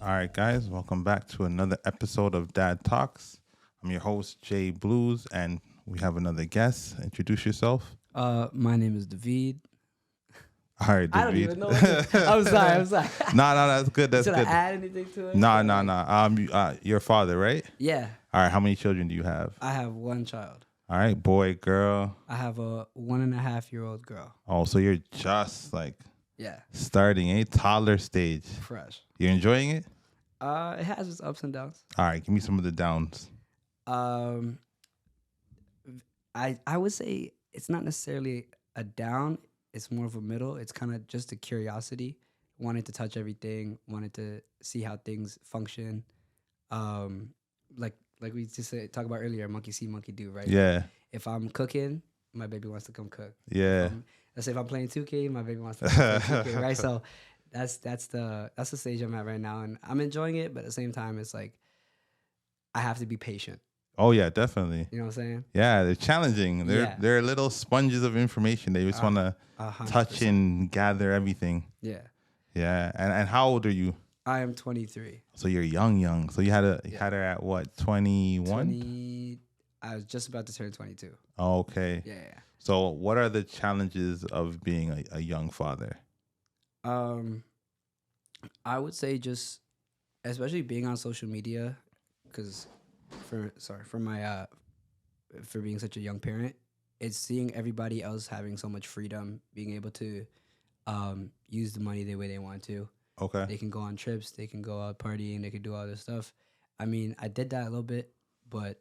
All right, guys, welcome back to another episode of Dad Talks. I'm your host, Jay Blues, and we have another guest. Introduce yourself. My name is David. All right, I don't David. even know what to, I'm sorry, I'm sorry. No, that's good. That's Should I good. add anything to it? No, Or no, like- no. Your father, right? Yeah, All right. How many children do you have? I have one child. All right, boy, girl. I have a 1.5-year-old girl. Oh, so you're just like Yeah, starting a toddler stage. fresh. You're enjoying it? It has its ups and downs. All right, give me some of the downs. Um, I would say it's not necessarily a down. It's more of a middle. It's kind of just a curiosity, wanting to touch everything, wanting to see how things function. Um, like we just talk about earlier, monkey see, monkey do, right? Yeah, If I'm cooking, my baby wants to come cook. yeah. Let's say if I'm playing 2K, my baby wants to play 2K, right? So that's the stage I'm at right now, and I'm enjoying it. But at the same time, it's like I have to be patient. Oh yeah, definitely. You know what I'm saying? Yeah, they're challenging. Yeah. They're little sponges of information. They just want to 100%. touch and gather everything. Yeah, Yeah. And how old are you? I am 23. So you're young. So you had her at what, 21? 20. I was just about to turn 22. Oh, okay. Yeah. So what are the challenges of being a young father? I would say just, especially being on social media, because for being such a young parent, it's seeing everybody else having so much freedom, being able to use the money the way they want to. Okay. They can go on trips, they can go out partying, they can do all this stuff. I mean, I did that a little bit, but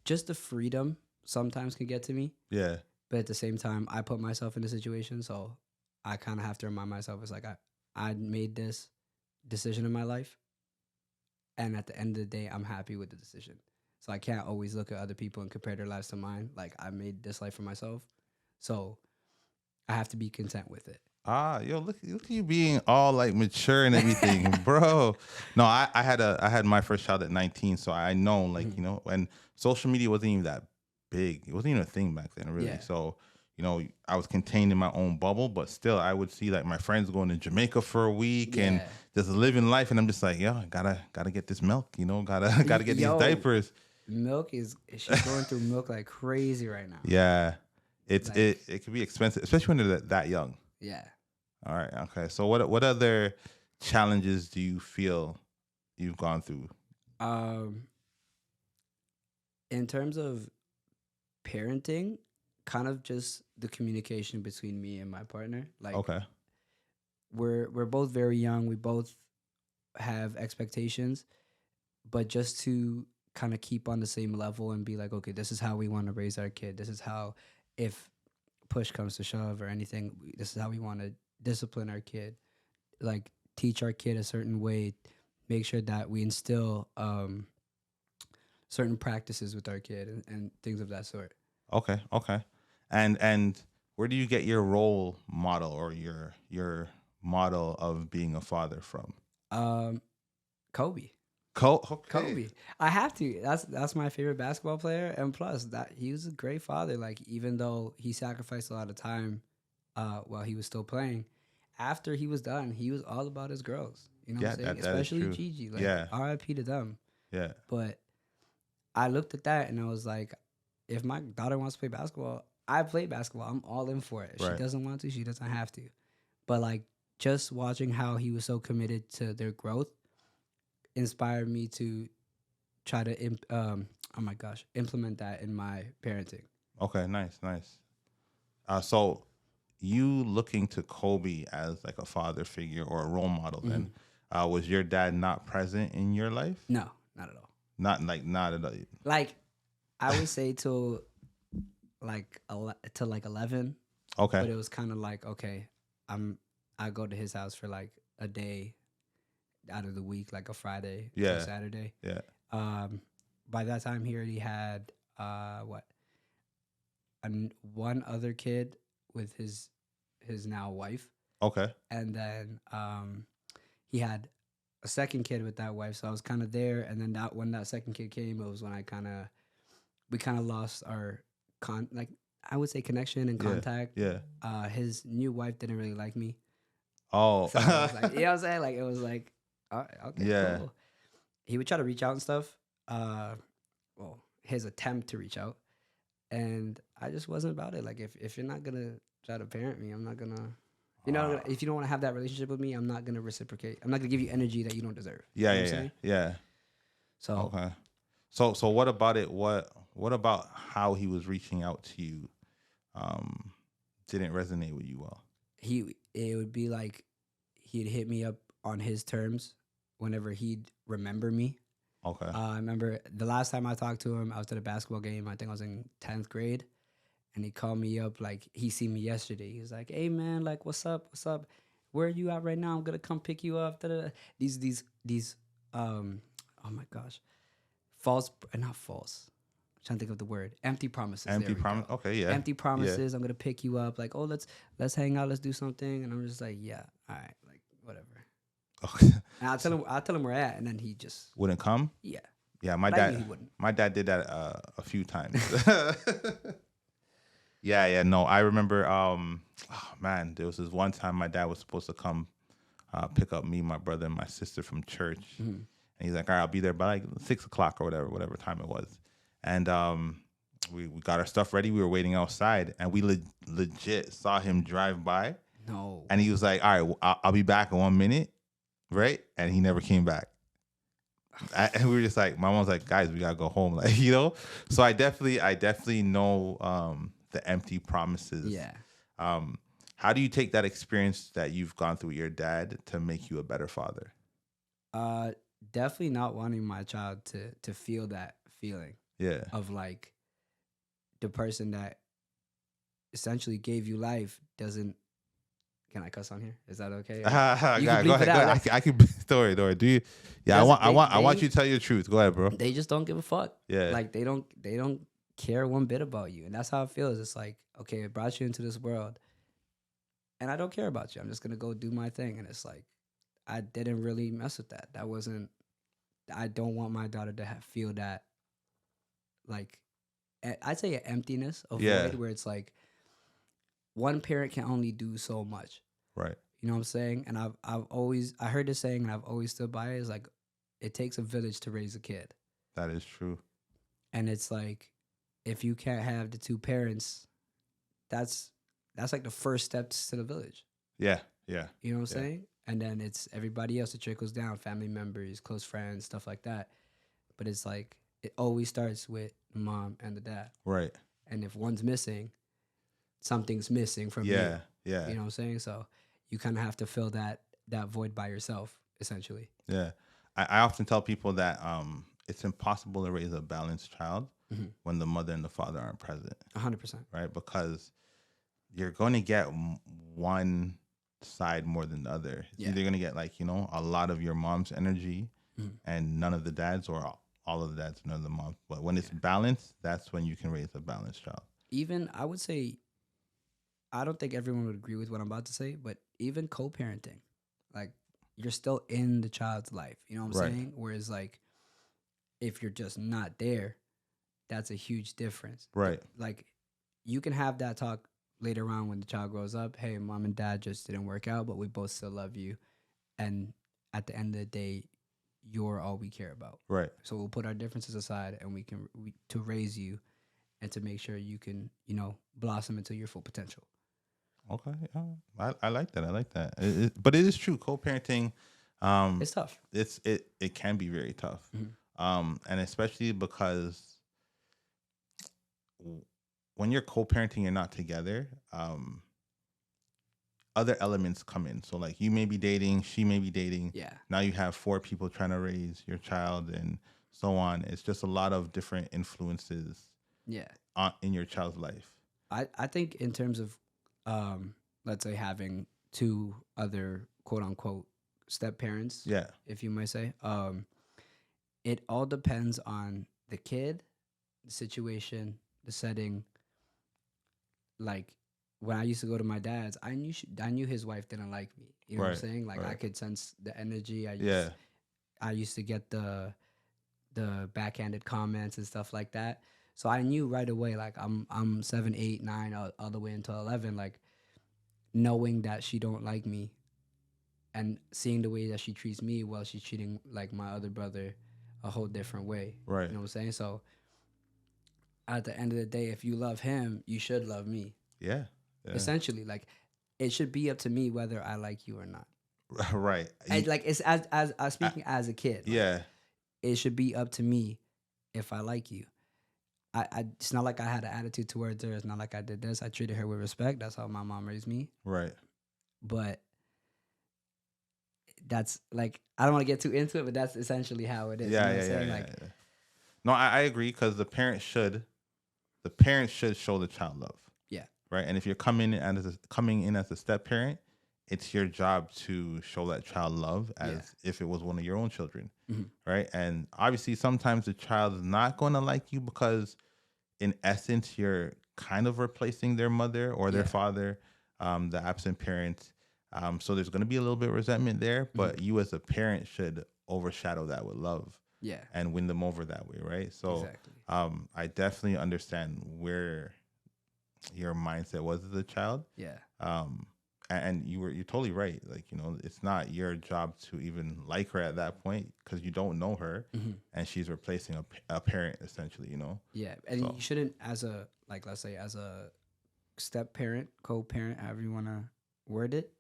just the freedom sometimes can get to me. Yeah. But at the same time, I put myself in the situation, so I kind of have to remind myself, it's like I made this decision in my life, and at the end of the day, I'm happy with the decision. So I can't always look at other people and compare their lives to mine. Like, I made this life for myself, so I have to be content with it. Yo, look at you being all like mature and everything, bro. No, I had my first child at 19, so I know, like, you know, and social media wasn't even that big. It wasn't even a thing back then, really. Yeah. So, you know, I was contained in my own bubble, but still I would see like my friends going to Jamaica for a week and Yeah. just living life, and I'm just like, yo, I gotta get this milk, you know, gotta get Yo. these diapers. She's going through milk like crazy right now. Yeah. It's Like- it can be expensive, especially when they're that young. Yeah. All right. Okay. So what other challenges do you feel you've gone through? In terms of parenting, kind of just the communication between me and my partner. Like, Okay. we're both very young. We both have expectations, but just to kind of keep on the same level and be like, okay, this is how we want to raise our kid. This is how, if push comes to shove or anything, this is how we want to discipline our kid. Like, teach our kid a certain way. Make sure that we instill certain practices with our kid and things of that sort. Okay. Okay. And where do you get your role model or your model of being a father from? Kobe. Okay. Kobe. I have to. That's my favorite basketball player, and plus that he was a great father. Like, even though he sacrificed a lot of time while he was still playing, after he was done, he was all about his girls. You know Yeah, what I'm saying? that is Especially true. Gigi. Like, Yeah. R.I.P. to them. Yeah. But I looked at that and I was like, if my daughter wants to play basketball, I play basketball. I'm all in for it. If Right. she doesn't want to, she doesn't have to. But like, just watching how he was so committed to their growth inspired me to try to implement that in my parenting. Okay. Nice. So you looking to Kobe as like a father figure or a role model then? Was your dad not present in your life? No, not at all. Not at all. Like, I would say till like 11, Okay. but it was kind of like, okay, I go to his house for like a day out of the week, like a Friday Yeah. to Saturday. Yeah. By that time, he already had one other kid with his now wife, Okay. and then he had a second kid with that wife. So I was kind of there, and then when that second kid came, it was when we kind of lost our I would say connection and Yeah, contact. Yeah. His new wife didn't really like me. Oh, So it was like, you know what I'm saying? Like it was like, all right, okay, yeah. cool. He would try to reach out and stuff. Well, his attempt to reach out, and I just wasn't about it. Like if you're not gonna try to parent me, I'm not gonna. You know, Ah, if you don't want to have that relationship with me, I'm not gonna reciprocate. I'm not gonna give you energy that you don't deserve. yeah, You know what yeah, I'm yeah, saying? yeah. So Okay. So what about it? What about how he was reaching out to you? Um, didn't resonate with you well. it would be like he'd hit me up on his terms whenever he'd remember me. Okay. I remember the last time I talked to him, I was at a basketball game. I think I was in 10th grade, and he called me up like he seen me yesterday. He was like, "Hey man, like what's up? What's up? Where are you at right now? I'm gonna come pick you up." Da-da-da. These oh my gosh, false not false. I'm trying to think of the word. Empty promises. There Empty we promise. go. Okay. Yeah. Empty Yeah. promises. I'm gonna pick you up. Like, oh, let's hang out. Let's do something. And I'm just like, yeah, all right, like whatever. Okay. And I'll tell him where at, and then he just Wouldn't come. yeah. Yeah. But I knew he wouldn't. My dad did that a few times. Yeah. Yeah. No, I remember. Oh man, there was this one time my dad was supposed to come pick up me, my brother, and my sister from church. Mhm. And he's like, all right, I'll be there by like 6 o'clock or whatever time it was. And we got our stuff ready. We were waiting outside, and we legit saw him drive by. No. And he was like, all right, I'll be back in 1 minute, right? And he never came back. And we were just like, my mom's like, guys, we gotta go home, like, you know. So I definitely know the empty promises. Yeah. How do you take that experience that you've gone through with your dad to make you a better father? Definitely not wanting my child to feel that feeling Yeah. of like the person that essentially gave you life doesn't. Can I cuss on here? Is that okay? You Go can ahead. bleep it out. I can. Don't worry. Do you? Yeah, I want you to tell you the truth. Go ahead, bro. They just don't give a fuck. Yeah. Like they don't care one bit about you, and that's how it feels. It's like, okay, I brought you into this world, and I don't care about you. I'm just gonna go do my thing, and it's like I didn't really mess with that. That wasn't. I don't want my daughter to feel that. Like, I'd say an emptiness, a Yeah. void, where it's like one parent can only do so much. Right. You know what I'm saying? And I've always I heard this saying, and I've always stood by it. Is like, it takes a village to raise a kid, That is true. and it's like, if you can't have the two parents, that's like the first steps to the village. Yeah. Yeah. You know what I'm Yeah. saying? And then it's everybody else that trickles down, family members, close friends, stuff like that. But it's like it always starts with the mom and the dad. Right. And if one's missing, something's missing from Yeah. Yeah. you. You know what I'm saying? So you kind of have to fill that void by yourself, essentially. Yeah. I often tell people that it's impossible to raise a balanced child Mhm. when the mother and the father aren't present, 100%. right? Because you're going to get one side more than the other. It's Yeah. either going to get like, a lot of your mom's energy Mhm. and none of the dads, or all of the dads, none of the moms. But when it's balanced, that's when you can raise a balanced child. Even I would say, I don't think everyone would agree with what I'm about to say, but even co-parenting, like you're still in the child's life. You know what I'm Right. saying? Whereas like if you're just not there, that's a huge difference. Right. Like you can have that talk later on when the child grows up. Hey, mom and dad just didn't work out, but we both still love you. And at the end of the day, you're all we care about. Right. So we'll put our differences aside, and we to raise you and to make sure you can, blossom into your full potential. Okay. I like that. I like that. But it is true. Co-parenting, It's tough. it can be very tough. Mhm. And especially because when you're co-parenting, you're not together. Other elements come in. So like you may be dating, she may be dating. Yeah. Now you have 4 people trying to raise your child and so on. It's just a lot of different influences Yeah. in your child's life. I think in terms of, let's say having 2 other quote unquote step parents, Yeah. if you might say, it all depends on the kid, the situation, the setting. Like when I used to go to my dad's, I knew his wife didn't like me. You know what I'm Right, saying? Like I right. could sense the energy. Yeah. I used to get the backhanded comments and stuff like that. So I knew right away, like I'm 7, 8, 9, all the way until 11, like knowing that she don't like me, and seeing the way that she treats me while she's treating like my other brother a whole different way. Right. You know what I'm saying? So at the end of the day, if you love him, you should love me. Yeah. Yeah. Essentially, like it should be up to me whether I like you or not. Right. And like it's as speaking as a kid. Like, Yeah. it should be up to me if I like you. It's not like I had an attitude towards her. It's not like I did this. I treated her with respect. That's how my mom raised me. Right. But that's like I don't want to get too into it, but that's essentially how it is. Yeah. You know what Yeah. I'm saying? Yeah. Like, Yeah. No, I agree because the parents should show the child love. yeah, Right. And if you're coming in as a step parent, it's your job to show that child love as if it was one of your own children. Mhm. Right. And obviously sometimes the child is not going to like you because in essence you're kind of replacing their mother or their Yeah. father, the absent parent. So there's going to be a little bit of resentment there, but you as a parent should overshadow that with love. yeah, And win them over that way, right? So exactly. I definitely understand where your mindset was as a child. Yeah, And you're totally right. Like, it's not your job to even like her at that point because you don't know her, and she's replacing a parent essentially. yeah, and So- you shouldn't, as a let's say as a step parent, co-parent, however you want to word it,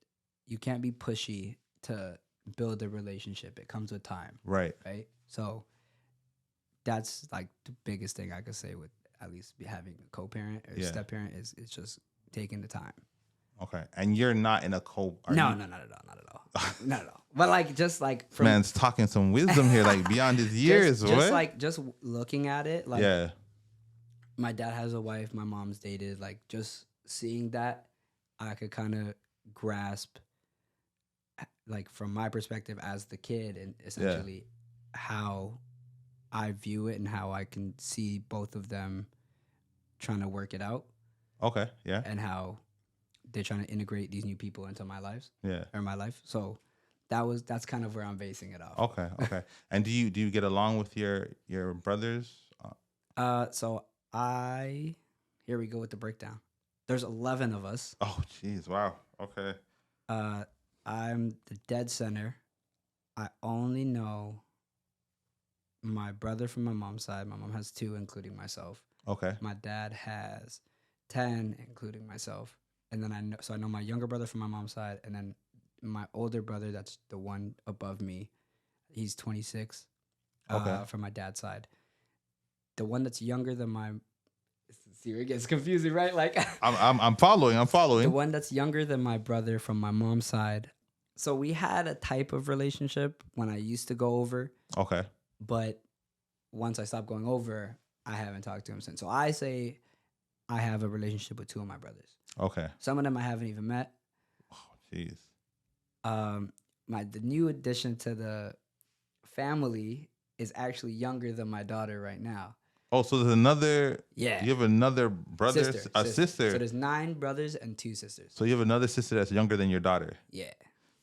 you can't be pushy to build a relationship. It comes with time, Right. right? So that's like the biggest thing I could say with at least having a co-parent or Yeah. step parent is it's just taking the time. Okay. And you're not in a No, not at all. Not at all. But like just like from Man's talking some wisdom here, like beyond his years. just looking at it, like Yeah. my dad has a wife, my mom's dated, like just seeing that, I could kind of grasp like from my perspective as the kid and essentially how I view it and how I can see both of them trying to work it out Okay. Yeah. and how they're trying to integrate these new people into my life. Yeah. So that's kind of where I'm basing it off. Okay. Okay. And do you get along with your brothers? So here we go with the breakdown. There's 11 of us. Oh, jeez. Wow. Okay. I'm the dead center. I only know my brother from my mom's side. My mom has 2, including myself. Okay. My dad has 10, including myself. And then I know my younger brother from my mom's side, and then my older brother, that's the one above me. He's 26. Okay. From my dad's side. The one that's younger than my see, it gets confusing, right? Like I'm following. the one that's younger than my brother from my mom's side. So we had a type of relationship when I used to go over, Okay. but once I stopped going over, I haven't talked to him since. So I say I have a relationship with 2 of my brothers. Okay. Some of them I haven't even met. Oh, jeez. The new addition to the family is actually younger than my daughter right now. Oh, so there's another. Yeah. You have another brother, a sister. So there's 9 brothers and 2 sisters. So you have another sister that's younger than your daughter. Yeah.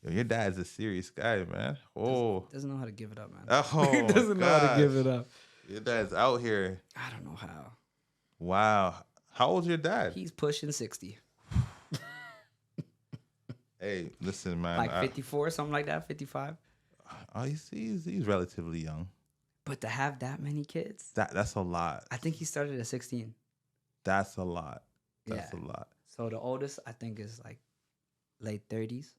Yo, your dad's a serious guy, man. Oh. Doesn't know how to give it up, man. Oh. Doesn't know how to give it up. Your dad's out here. I don't know how. Wow. How old's your dad? He's pushing 60. Hey, listen, man. Like 54, something like that, 55. Oh, he's relatively young. But to have that many kids, That's a lot. I think he started at 16. That's a lot. That's Yeah. a lot. So the oldest, I think, is like late 30s.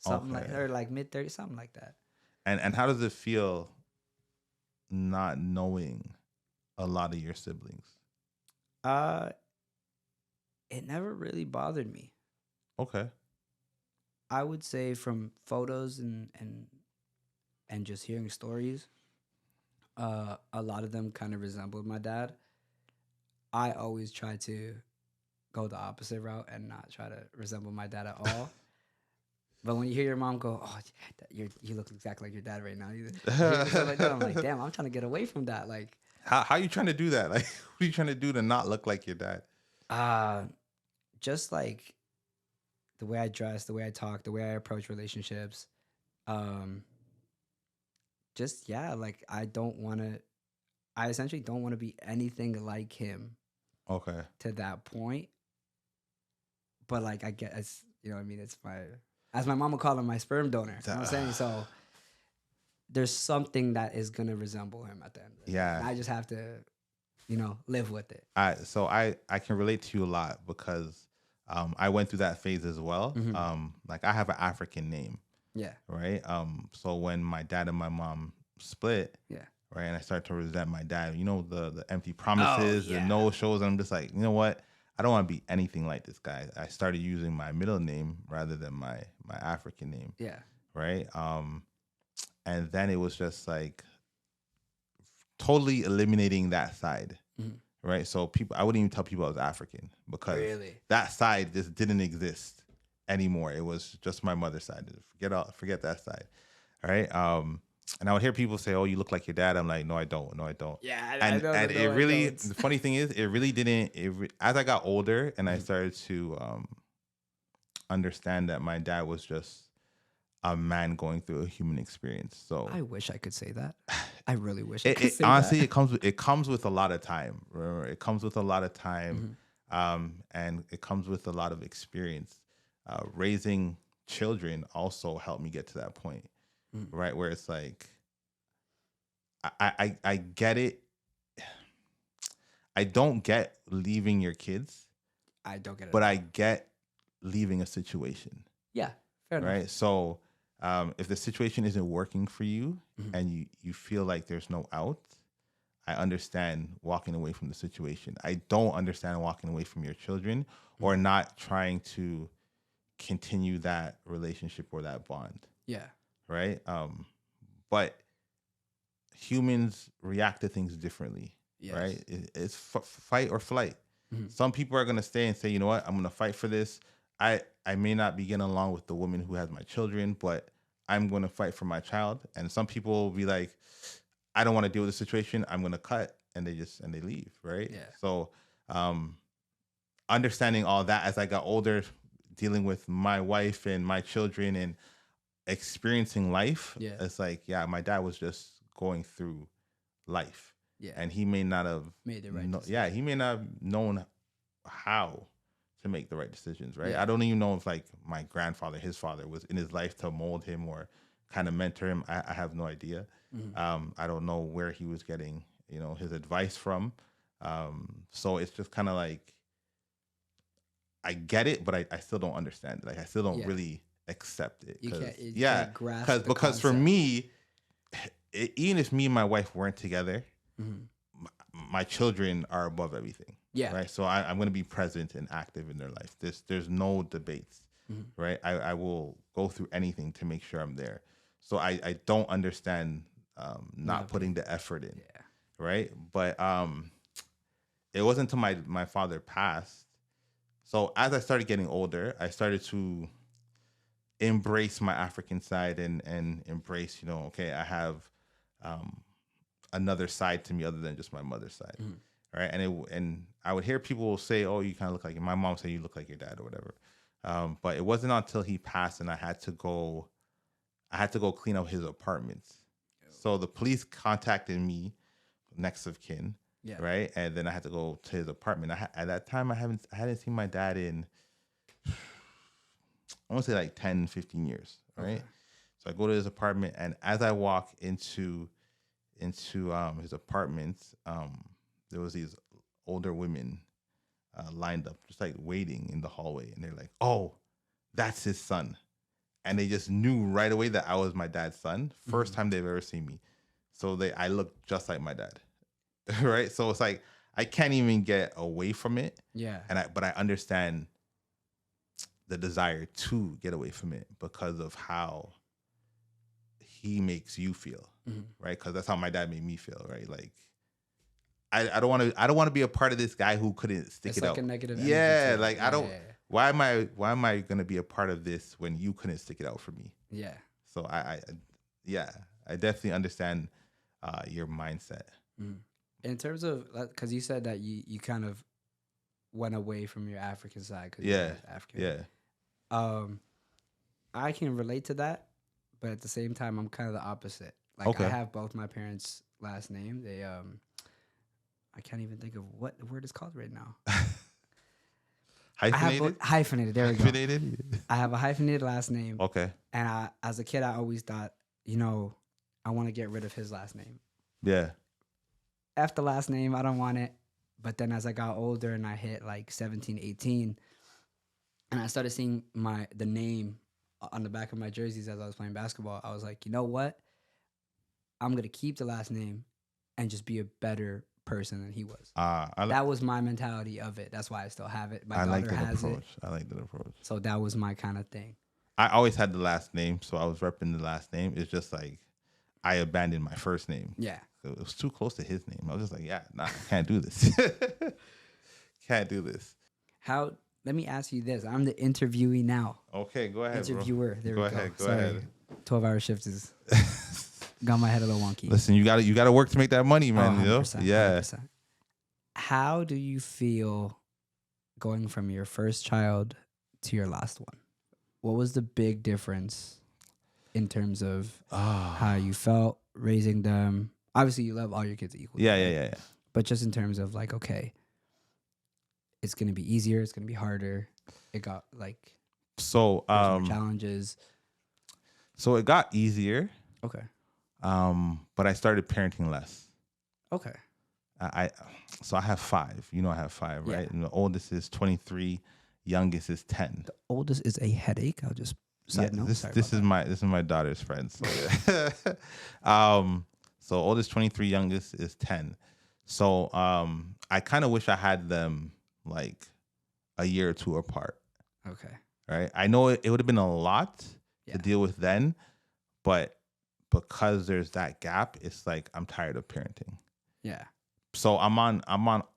Something Okay. or like mid 30s, something like that. And how does it feel not knowing a lot of your siblings? It never really bothered me. Okay. I would say from photos and just hearing stories, a lot of them kind of resembled my dad. I always try to go the opposite route and not try to resemble my dad at all. But when you hear your mom go, "Oh, you look exactly like your dad right now," stuff like that, I'm like, "Damn, I'm trying to get away from that." Like, How you trying to do that? Like, what are you trying to do to not look like your dad? just like the way I dress, the way I talk, the way I approach relationships. Just yeah, like I essentially don't want to be anything like him Okay. to that point. But like I guess you know what I mean, it's my as my mama called him, my sperm donor. You know what I'm saying? So there's something that is gonna resemble him at the end of the day. Yeah. And I just have to, live with it. I can relate to you a lot because I went through that phase as well. Like I have an African name, Yeah. right? So when my dad and my mom split, Yeah. right, and I started to resent my dad, the empty promises, the yeah. no shows, and I'm just like, you know what? I don't want to be anything like this guy. I started using my middle name rather than my African name, Yeah. right? And then it was just like totally eliminating that side. Right. So I wouldn't even tell people I was African because that side just didn't exist anymore. It was just my mother's side. Forget that side. All right. And I would hear people say, "Oh, you look like your dad." I'm like, "No, I don't. No, I don't." Yeah. And it really, the funny thing is, it really didn't. As I got older and I started to understand that my dad was just a man going through a human experience. So I wish I could say that. I really wish I could it say honestly, that. it comes with a lot of time. Remember, it comes with a lot of time, and it comes with a lot of experience. Raising children also helped me get to that point, right? Where it's like, I get it. I don't get leaving your kids, I don't get it. but I get leaving a situation. Yeah, fair enough. Right. So if the situation isn't working for you and you feel like there's no out, I understand walking away from the situation. I don't understand walking away from your children or not trying to continue that relationship or that bond. Yeah. Right. But humans react to things differently. Yes. Right. It's fight or flight. Some people are going to stay and say, you know what, I'm going to fight for this. I may not be getting along with the woman who has my children, but I'm going to fight for my child. And some people will be like, I don't want to deal with the situation. I'm going to cut, and they leave, right? Yeah. So, understanding all that as I got older, dealing with my wife and my children and experiencing life, it's like, yeah, my dad was just going through life, and he may not have made the right decision. Yeah, he may not have known how to make the right decisions, right? Yeah. I don't even know if like my grandfather, his father, was in his life to mold him or kind of mentor him. I have no idea. I don't know where he was getting, his advice from. So it's just kind of like, I get it, but I still don't understand it. Like I still don't really accept it. You can't grasp because for me, even if me and my wife weren't together, my children are above everything. Yeah. Right. So I'm going to be present and active in their life. There's no debates. Right. I will go through anything to make sure I'm there. So I don't understand not putting the effort in. Yeah. Right. But it wasn't until my father passed. So as I started getting older, I started to embrace my African side and embrace, okay, I have another side to me other than just my mother's side. Right. And I would hear people say, oh, you kind of look like my mom said you look like your dad or whatever. But it wasn't until he passed and I had to go clean up his apartments. So the police contacted me, next of kin. Yeah. Right. And then I had to go to his apartment. At that time, I hadn't seen my dad in, I want to say like 10, 15 years. Right. Okay. So I go to his apartment, and as I walk into his apartment, there was these older women lined up, just like waiting in the hallway. And they're like, oh, that's his son. And they just knew right away that I was my dad's son. First time they've ever seen me. So I look just like my dad. Right. So it's like, I can't even get away from it. Yeah. But I understand the desire to get away from it because of how he makes you feel. Right. Because that's how my dad made me feel. Right. Like, I don't want to be a part of this guy who couldn't stick it out. It's like a negative energy. Yeah, like I don't. Why am I gonna be a part of this when you couldn't stick it out for me? Yeah. So I definitely understand your mindset. In terms of, because you said that you kind of went away from your African side. Yeah. African. Yeah. I can relate to that, but at the same time, I'm kind of the opposite. Like I have both my parents' last name. They I can't even think of what the word is called right now. I have Hyphenated? hyphenated. There we go. Hyphenated? I have a hyphenated last name, Okay. and as a kid, I always thought, I want to get rid of his last name. Yeah. F the last name, I don't want it. But then as I got older and I hit like 17, 18, and I started seeing the name on the back of my jerseys as I was playing basketball, I was like, you know what? I'm gonna keep the last name and just be a better person than he was. That was my mentality of it. That's why I still have it. My I like daughter that has approach. it. I like that approach. So that was my kind of thing. I always had the last name, so I was repping the last name. It's just like I abandoned my first name. Yeah. It was too close to his name. I was just like, yeah, nah, I can't do this. Can't do this. Let me ask you this. I'm the interviewee now. Okay, go ahead, Interviewer. There Go we go. ahead, go Sorry. ahead. 12-hour shift is got my head a little wonky. Listen, you got to work to make that money, man. Oh, You know? 100%, Yeah. 100%. How do you feel going from your first child to your last one? What was the big difference in terms of how you felt raising them? Obviously, you love all your kids equally. Yeah. But just in terms of like, okay, it's gonna be easier, it's gonna be harder. It got like So more challenges. so it got easier. Okay. But I started parenting less. Okay. So I have 5. You know, I have 5, right? Yeah. And the oldest is 23, youngest is 10. The oldest is a headache. I'll just side note. This is my daughter's friend. So, so oldest 23, youngest is 10. So I kind of wish I had them like a year or two apart. Okay. Right. I know it would have been a lot to deal with then, but because there's that gap, it's like I'm tired of parenting. Yeah. So I'm on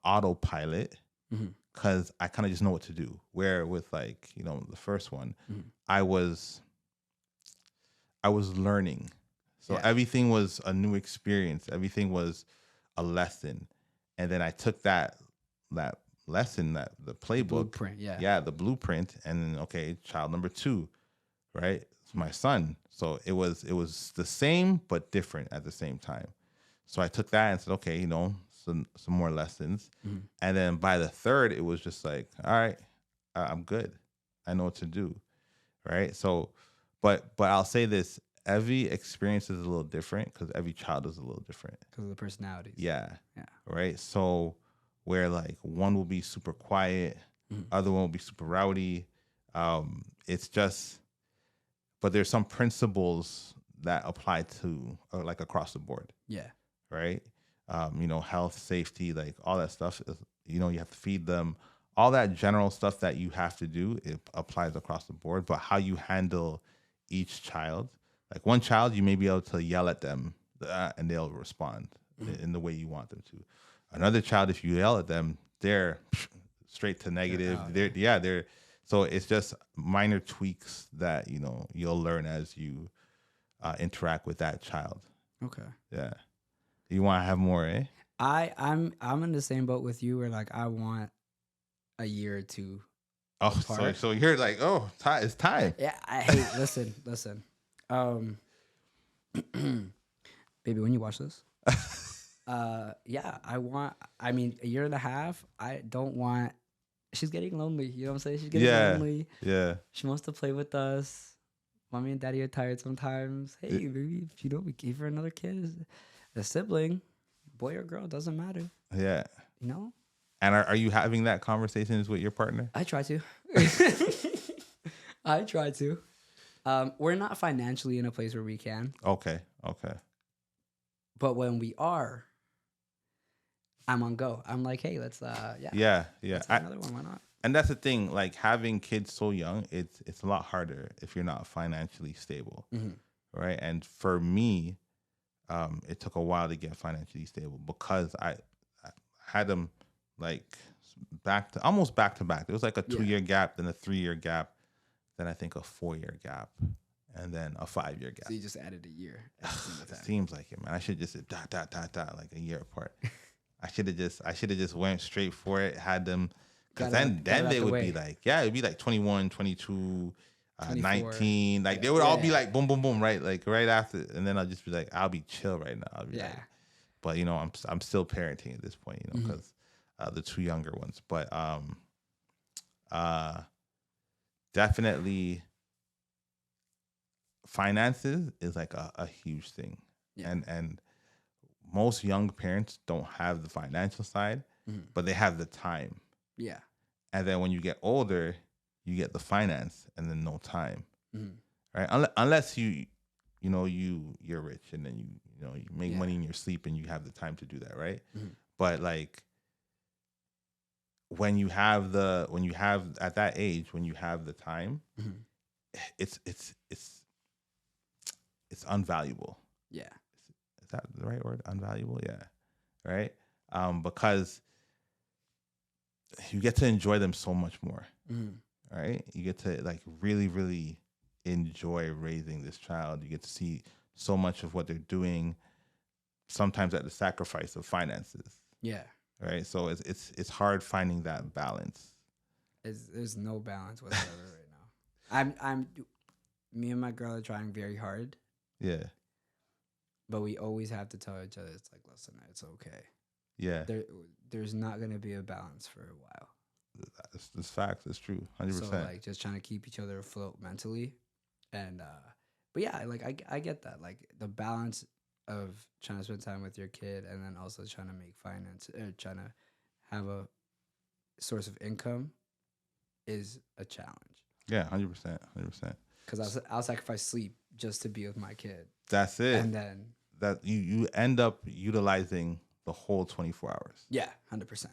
autopilot Mm-hmm. because I kind of just know what to do. Where with like, the first one, Mm-hmm. I was learning. So everything was a new experience. Everything was a lesson. And then I took that lesson, the playbook, Blueprint, the blueprint, and then okay, child number 2, right? It's my son. So it was the same but different at the same time. So I took that and said, okay, some more lessons. Mm-hmm. And then by the third, it was just like, all right, I'm good. I know what to do, right? So, but I'll say this: every experience is a little different because every child is a little different because of the personalities. Yeah. Yeah. Right. So where like one will be super quiet, other one will be super rowdy. It's just, but there's some principles that apply to like across the board. Yeah. Right. Health, safety, like all that stuff is, you have to feed them. All that general stuff that you have to do, it applies across the board. But how you handle each child, like one child, you may be able to yell at them and they'll respond in the way you want them to. Another child, if you yell at them, they're straight to negative. They're so it's just minor tweaks that you'll learn as you interact with that child. Okay. Yeah. You want to have more, eh? I'm in the same boat with you where like I want a year or two. Oh, so you're like, oh, it's time. Yeah, listen. Baby, when you watch this, a year and a half. I don't want. She's getting lonely. You know what I'm saying? She's getting lonely. Yeah. She wants to play with us. Mommy and daddy are tired sometimes. Hey, baby, we gave her another kid, a sibling, boy or girl, doesn't matter. Yeah. And are you having that conversations with your partner? I try to. We're not financially in a place where we can. Okay. But when we are, I'm on go. I'm like, hey, let's Yeah. Let's have another one. Why not? And that's the thing, like having kids so young, it's a lot harder if you're not financially stable. Right? And for me, it took a while to get financially stable because I had them like almost back to back. There was like a 2-year gap, then a 3-year gap, then I think a 4-year gap, and then a 5-year gap. So you just added a year. It seems like it, man. I should just say like a year apart. I should have just went straight for it, had them, because then they would be like, it'd be like 21, 22, 19. Like they would all be like boom, boom, boom, right? Like right after, and then I'll just be like, I'll be chill right now. I'll be like, but I'm still parenting at this point, because the 2 younger ones. But Uh, definitely, finances is like a huge thing, Yeah. and most young parents don't have the financial side, Mhm. but they have the time. Yeah. And then when you get older, you get the finance and then no time, Mhm. right? Unless you're rich and then you make Yeah. money in your sleep and you have the time to do that, right? Mhm. But like when you have at that age when you have the time, Mhm. it's unvaluable. Yeah. Is that the right word? Unvaluable, yeah, right? Because you get to enjoy them so much more, Mhm. right? You get to like really, really enjoy raising this child. You get to see so much of what they're doing, sometimes at the sacrifice of finances, Yeah. right? So it's hard finding that balance. There's no balance whatsoever right now. Me and my girl are trying very hard, Yeah, but we always have to tell each other, it's like, listen, it's okay. yeah, There, there's not gonna be a balance for a while. it's facts. It's true, So 100%. like, just trying to keep each other afloat mentally, and but yeah, like I get that, like the balance of trying to spend time with your kid and then also trying to make finance or trying to have a source of income is a challenge. Yeah, 100%, 100%. Because I'll sacrifice sleep just to be with my kid, That's it. and then That you end up utilizing the whole 24 hours. yeah, 100%.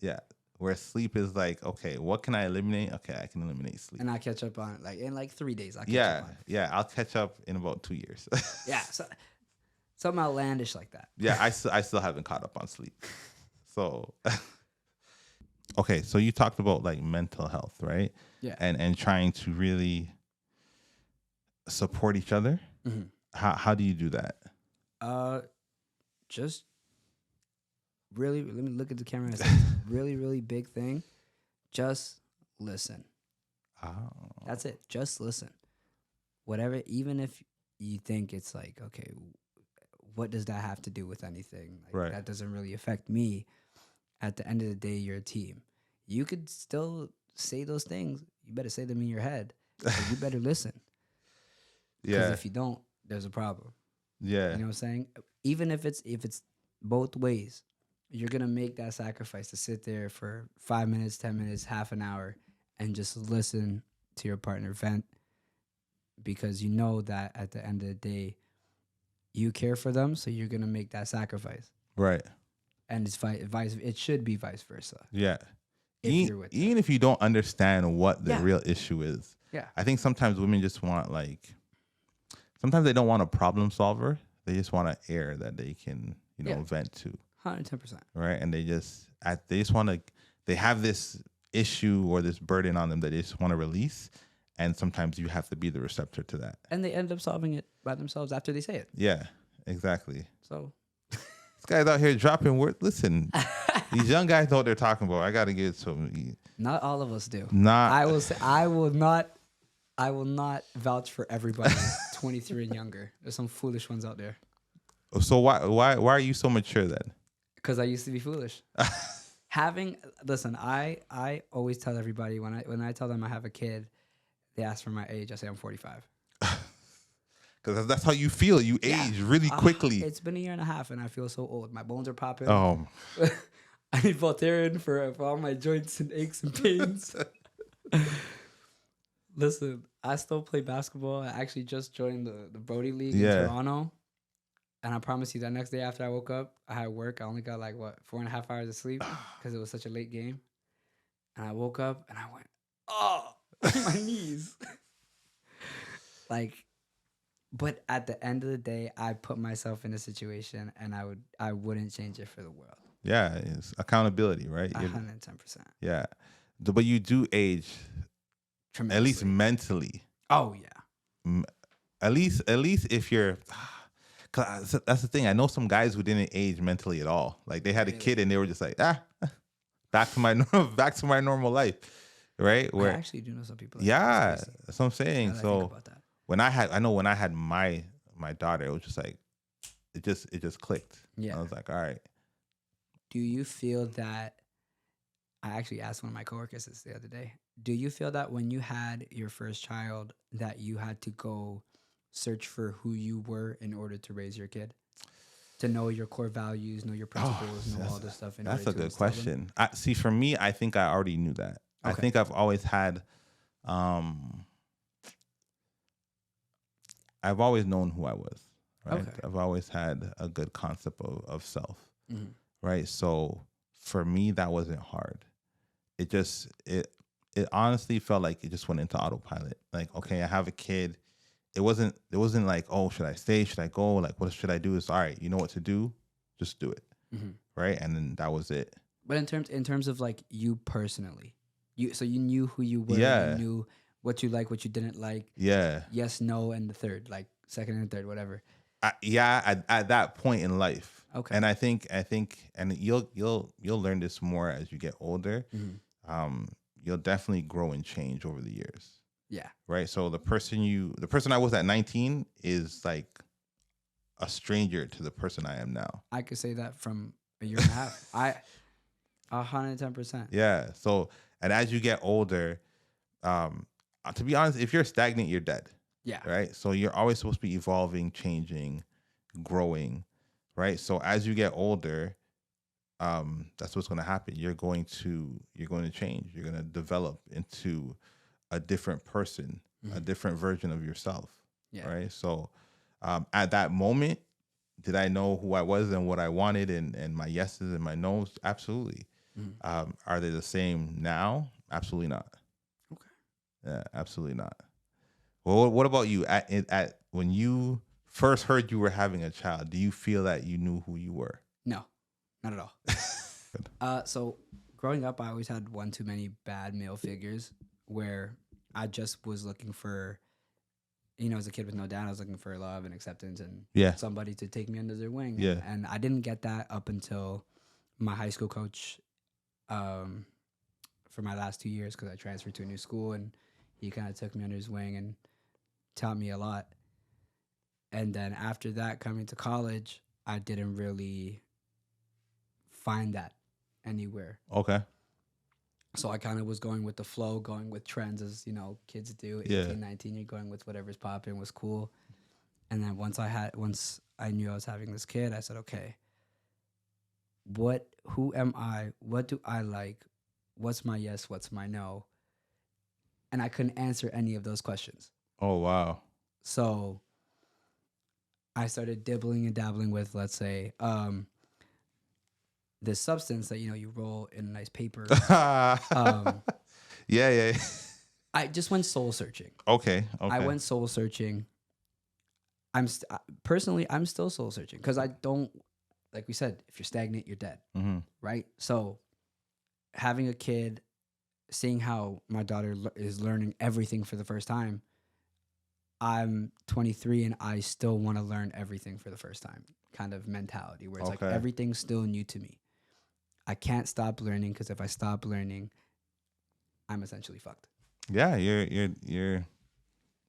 Yeah. Where sleep is like, okay, what can I eliminate? Okay, I can eliminate sleep. And I catch up on it like in like 3 days. I catch Yeah, up on it. yeah. I'll catch up in about 2 years. Yeah, so something outlandish like that. Yeah, I still haven't caught up on sleep. So okay, so you talked about like mental health, right? Yeah. And trying to really support each other. Mhm. How do you do that? Just really, let me look at the camera and say, really, really big thing. Just listen. Oh, That's it. Just listen. Whatever, even if you think it's like, okay, what does that have to do with anything? Like right. that doesn't really affect me. At the end of the day, you're a team. You could still say those things. You better say them in your head. But you better listen. Because Yeah. if you don't, there's a problem. Yeah. You know what I'm saying? Even if it's both ways, you're gonna make that sacrifice to sit there for 5 minutes, 10 minutes, half an hour, and just listen to your partner vent because you know that at the end of the day, you care for them, so you're gonna make that sacrifice. Right. And it's vice. It should be vice versa. Yeah. If you're with Even them. if you don't understand what the Yeah. real issue is, Yeah. I think sometimes women just want sometimes they don't want a problem solver. They just want an air that they can, Yeah. vent to. 110%. Right. And they just want to, they have this issue or this burden on them that they just want to release. And sometimes you have to be the receptor to that. And they end up solving it by themselves after they say it. Yeah, exactly. So This guy's out here dropping words. Listen, these young guys know what they're talking about. I got to give it to them. not all of us do. Not. I will say I will not vouch for everybody 23 and younger. There's some foolish ones out there. So why are you so mature then? Because I used to be foolish. Listen, I always tell everybody when I tell them I have a kid, they ask for my age. I say I'm 45. Because that's how you feel. You age really quickly. It's been a year and a half, and I feel so old. My bones are popping. Oh, I need Voltaren for all my joints and aches and pains. Listen, I still play basketball. I actually just joined the Brody League in Toronto. And I promise you that next day after I woke up, I had work. I only got 4.5 hours of sleep because it was such a late game. And I woke up and I went, oh, my knees. But at the end of the day, I put myself in a situation and I wouldn't change it for the world. Yeah, it's accountability, right? 110%. Yeah. But you do age, at least mentally. Oh, yeah. At least if you're... Cause that's the thing. I know some guys who didn't age mentally at all. Like they had a kid and they were just like, back to my normal life, right? I actually do know some people. That's what I'm saying. So about that. when I had my daughter, it was just like it just clicked. Yeah, I was like, all right. Do you feel that? I actually asked one of my coworkers this the other day. Do you feel that when you had your first child that you had to go search for who you were in order to raise your kid? To know your core values, know your Oh, principles, know all this stuff in order that's a to good instill them? question. See, for me, I think I already knew that. I Okay. think um, I've always known who I was, right? Okay. I've always had a good concept of self, Hmm. right? So for me, that wasn't hard. It just it honestly felt like it just went into autopilot. Like, Okay. okay, I have a kid. It wasn't like, oh, should I stay? Should I go? Like, what should I do? It's all right. You know what to do. Just do it, Hmm. right? And then that was it. But in terms of like you personally, you knew who you were, you Yeah, knew what you like, what you didn't like, yeah, yes, no, and the third, like second and third, whatever. yeah. At that point in life, Okay. and I think, and you'll learn this more as you get older. Hmm. Um, you'll definitely grow and change over the years, Yeah, right? So the person I was at 19 is like a stranger to the person I am now. I could say that from a year and a half. 110%. Yeah. So, and as you get older, um, to be honest, if you're stagnant, you're dead, Yeah. right? So you're always supposed to be evolving, changing, growing, right? So as you get older, that's what's going to happen. You're going to change. You're going to develop into a different person, a Mhm. different version of yourself, Yeah. right? So, at that moment, did I know who I was and what I wanted and my yeses and my nos? Absolutely. Mhm. Are they the same now? Absolutely not. Okay. Yeah, absolutely not. Well, what about you? At when you first heard you were having a child, do you feel that you knew who you were? No, not at all. So growing up, I always had one too many bad male figures where I just was looking for, as a kid with no dad, I was looking for love and acceptance and Yeah, somebody to take me under their wing. yeah, And I didn't get that up until my high school coach, um, for my last 2 years, because I transferred to a new school and he kind of took me under his wing and taught me a lot. And then after that, coming to college, I didn't really find that anywhere. okay, So I kind of was going with the flow, going with trends as, kids do. yeah, 18, 19, you're going with whatever's popping, was cool. And then once I knew I was having this kid, I said, okay, who am I? What do I like? What's my yes? What's my no? And I couldn't answer any of those questions. oh wow, So I started dibbling and dabbling with, let's say, this substance that, you roll in a nice paper. Um, yeah, yeah, I just went soul searching. okay, I okay, went soul searching. Personally, I'm still soul searching because I don't, like we said, if you're stagnant, you're dead, mm-hmm. right? So having a kid, seeing how my daughter is learning everything for the first time, I'm 23 and I still want to learn everything for the first time kind of mentality where it's like Okay. everything's still new to me. I can't stop learning because if I stop learning, I'm essentially fucked. Yeah, you're You know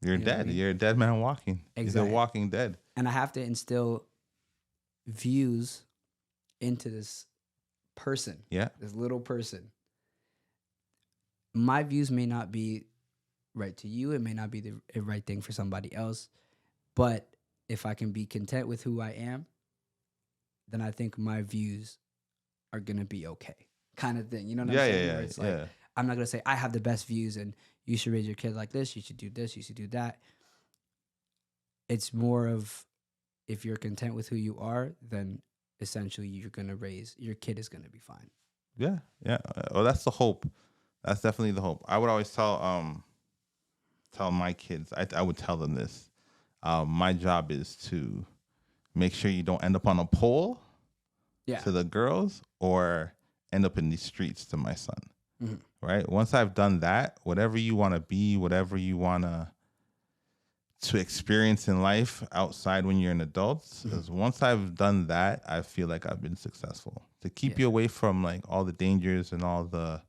what I dead. mean? You're a dead man walking. Exactly. You're walking dead. And I have to instill views into this person, Yeah. this little person. My views may not be right to you. It may not be the right thing for somebody else. But if I can be content with who I am, then I think my views are going to be okay. Kind of thing. You know what I'm saying? Yeah, Where it's like, yeah. I'm not going to say I have the best views and you should raise your kid like this. You should do this. You should do that. It's more of if you're content with who you are, then essentially your kid is going to be fine. Yeah, yeah. Well, that's the hope. That's definitely the hope. I would always tell my kids. I would tell them this. My job is to make sure you don't end up on a pole Yeah. to the girls or end up in the streets to my son. Mhm. Right. Once I've done that, whatever you want to be, whatever you want to experience in life outside when you're an adult, because once I've done that, I feel like I've been successful. To keep you away from like all the dangers and all the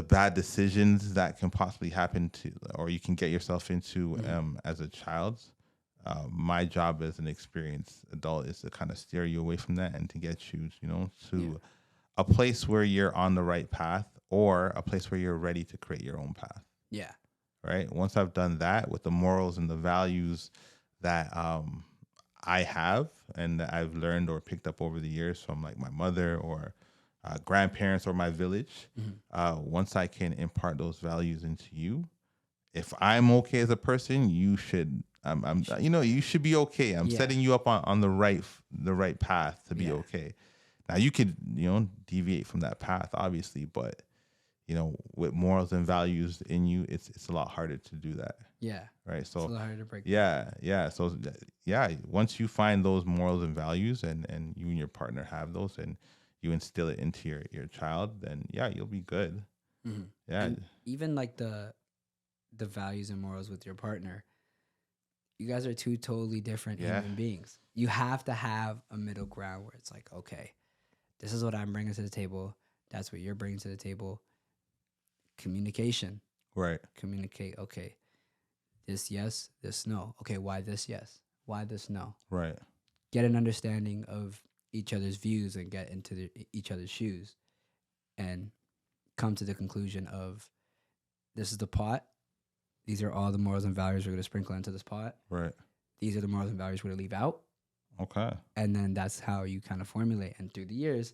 bad decisions that can possibly happen to, or you can get yourself into as a child. My job as an experienced adult is to kind of steer you away from that and to get you, to a place where you're on the right path or a place where you're ready to create your own path. Yeah. Right. Once I've done that with the morals and the values that I have and that I've learned or picked up over the years from like my mother or grandparents or my village, once I can impart those values into you, if I'm okay as a person, you should. You should be okay. I'm Yeah. setting you up on the right path to be Yeah. okay. Now you could, deviate from that path, obviously, but with morals and values in you, it's a lot harder to do that. Yeah. Right. It's a So little harder to break. yeah. So once you find those morals and values and you and your partner have those and you instill it into your child, then you'll be good. Yeah. And even like the values and morals with your partner, you guys are two totally different human beings. You have to have a middle ground where it's like, okay, this is what I'm bringing to the table. That's what you're bringing to the table. Communication. Right. Communicate. Okay, this yes, this no. Okay, why this yes? Why this no? Right. Get an understanding of each other's views and get into each other's shoes and come to the conclusion of this is the pot. These are all the morals and values we're going to sprinkle into this pot. Right. These are the morals and values we're going to leave out. Okay. And then that's how you kind of formulate. And through the years,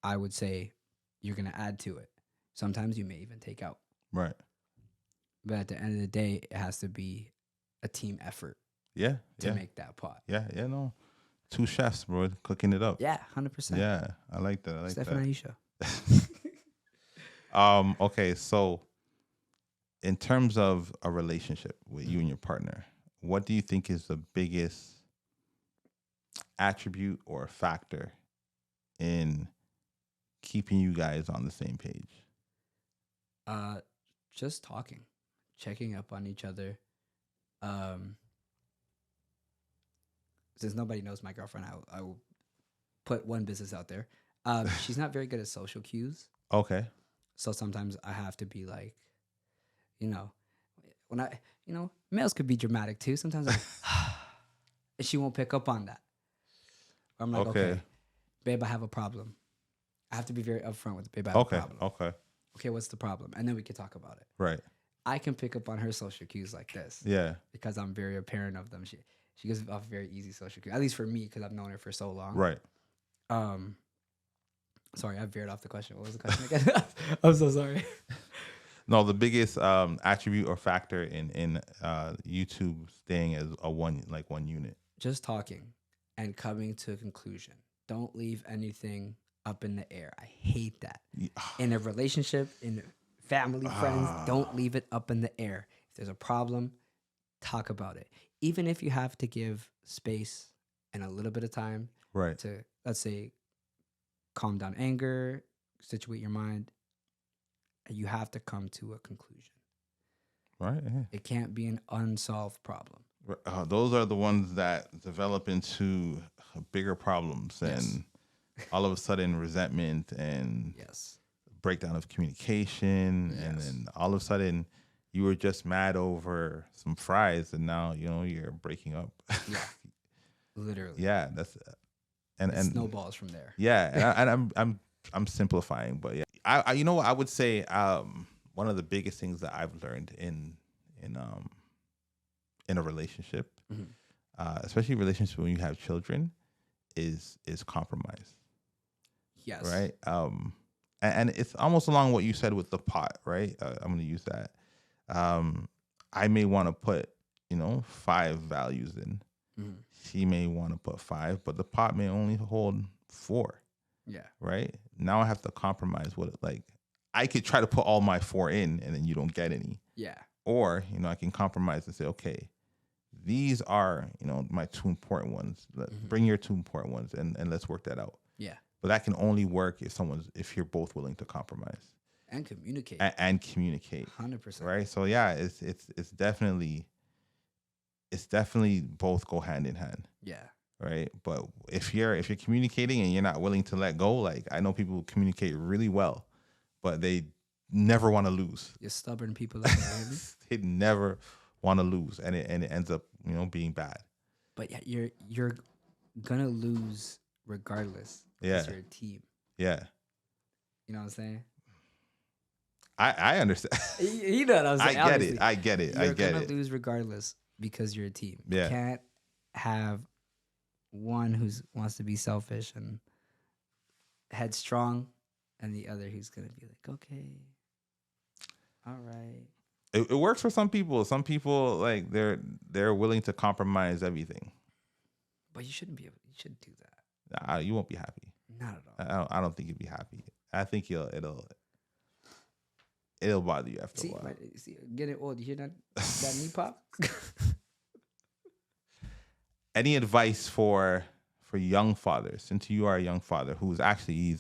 I would say you're going to add to it. Sometimes you may even take out. Right. But at the end of the day, it has to be a team effort Yeah. to make that pot. Yeah. Yeah. No. Two chefs, bro, cooking it up. Yeah, 100%. Yeah. I like that. I like Steph that. and Aisha. Okay. So in terms of a relationship with you and your partner, what do you think is the biggest attribute or factor in keeping you guys on the same page? Just talking, checking up on each other. Since nobody knows my girlfriend, I will put one business out there. She's not very good at social cues. Okay. So sometimes I have to be like, when males could be dramatic too. Sometimes I'm and she won't pick up on that. I'm like, okay, babe, I have a problem. I have to be very upfront with babe, I have a problem. Okay, what's the problem? And then we can talk about it. Right. I can pick up on her social cues like this. Yeah. Because I'm very apparent of them. She gives off very easy social cues, at least for me, because I've known her for so long. Right. Sorry, I veered off the question. What was the question again? I'm so sorry. No, the biggest attribute or factor in YouTube staying as one unit. Just talking and coming to a conclusion. Don't leave anything up in the air. I hate that. In a relationship, in family, friends, don't leave it up in the air. If there's a problem, talk about it. Even if you have to give space and a little bit of time to, let's say, calm down anger, situate your mind, you have to come to a conclusion. Right. Yeah. It can't be an unsolved problem. Those are the ones that develop into bigger problems and all of a sudden resentment and breakdown of communication. And then all of a sudden you were just mad over some fries and now, you're breaking up. Yeah. Literally. Yeah. That's, and snowballs from there. Yeah. And I'm simplifying, but yeah, I what I would say, one of the biggest things that I've learned in a relationship, especially relationship when you have children, is compromise. Yes. Right. And it's almost along what you said with the pot, right? I'm going to use that. I may want to put, 5 values in. She may want to put 5, but the pot may only hold 4. Yeah. Right. Now I have to compromise with it. Like I could try to put all my 4 in and then you don't get any. Yeah. Or, I can compromise and say, okay, these are, my 2 important ones. Bring your 2 important ones and let's work that out. Yeah. But that can only work if you're both willing to compromise and communicate. And communicate. 100%. Right. So yeah, it's definitely both go hand in hand. Yeah. Right. But if you're communicating and you're not willing to let go, like I know people who communicate really well, but they never want to lose. You're stubborn people like that. They never want to lose, and it ends up being bad. But yeah, you're gonna lose regardless. Yeah. It's your team. Yeah. You know what I'm saying? I understand. You know what I'm saying? I get Obviously, it. I get it. I you're get gonna it. lose regardless because you're a team. You Yeah. can't have one who wants to be selfish and headstrong, and the other who's gonna be like, okay, all right. It works for some people. Some people like they're willing to compromise everything. But you shouldn't be able. You shouldn't do that. You won't be happy. Not at all. I don't think you'll be happy. I think it'll bother you after a while. See, getting old. You hear that knee pop? Any advice for young fathers? Since you are a young father he's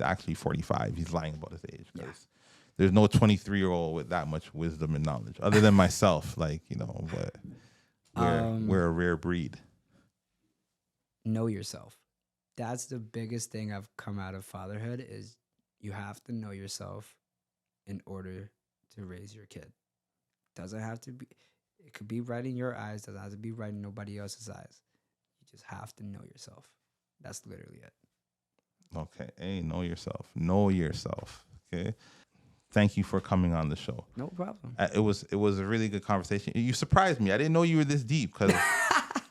actually 45. He's lying about his age because there's no 23-year-old with that much wisdom and knowledge other than myself. Like, but we're a rare breed. Know yourself. That's the biggest thing I've come out of fatherhood is you have to know yourself in order to raise your kid. Doesn't have to be. It could be right in your eyes. Doesn't have to be right in nobody else's eyes. You just have to know yourself. That's literally it. Okay. Hey, know yourself. Know yourself. Okay. Thank you for coming on the show. No problem. It was a really good conversation. You surprised me. I didn't know you were this deep because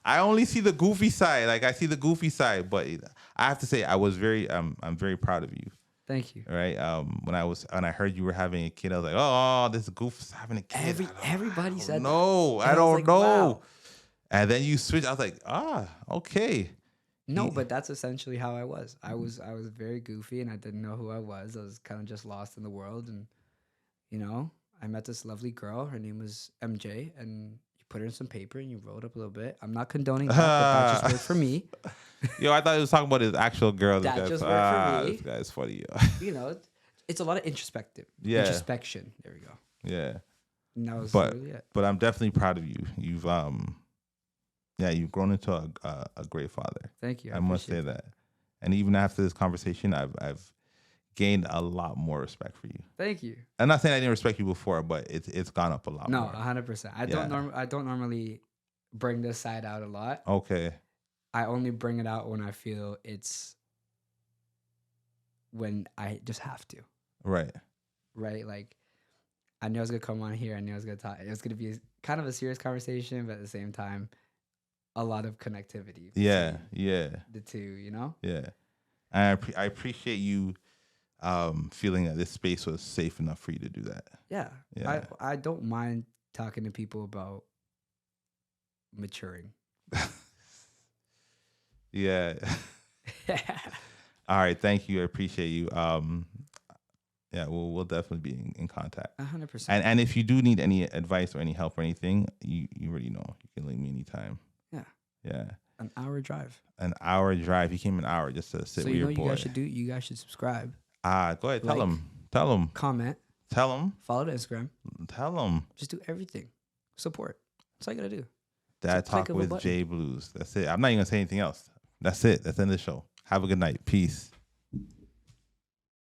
I only see the goofy side. Like I see the goofy side, but I have to say I'm very proud of you. Thank you. Right. When I heard you were having a kid, I was like, oh, this goof's having a kid. Everybody said that. No, I don't like, know. wow. And then you switch. I was like, okay. No, but that's essentially how I was. I was very goofy and I didn't know who I was. I was kind of just lost in the world. And, I met this lovely girl. Her name was MJ. And you put her in some paper and you wrote up a little bit. I'm not condoning that, but that just worked for me. Yo, I thought he was talking about his actual girl. That just worked for me. This guy's funny. It's a lot of introspection. There we go. Yeah. And that was but really it. But I'm definitely proud of you. You've you've grown into a great father. Thank you. I must say that. And even after this conversation, I've gained a lot more respect for you. Thank you. I'm not saying I didn't respect you before, but it's gone up a lot more. No, 100%. I don't normally bring this side out a lot. Okay. I only bring it out when I feel when I just have to. Right. Right? Like, I knew I was going to come on here. I knew I was going to talk. It was going to be kind of a serious conversation, but at the same time, a lot of connectivity. Yeah. The two, Yeah. I appreciate you feeling that this space was safe enough for you to do that. Yeah. I don't mind talking to people about maturing. Yeah. All right. Thank you. I appreciate you. We'll definitely be in contact. 100%. And if you do need any advice or any help or anything, you already know. You can link me anytime. Yeah. Yeah. An hour drive. An hour drive. He came an hour just to sit with your boy. So you guys should subscribe. Go ahead. Tell him. Comment. Tell him. Follow the Instagram. Tell him. Just do everything. Support. That's all you gotta do. Dad Talk with J Blues. That's it. I'm not even gonna say anything else. That's it. That's the end of the show. Have a good night. Peace.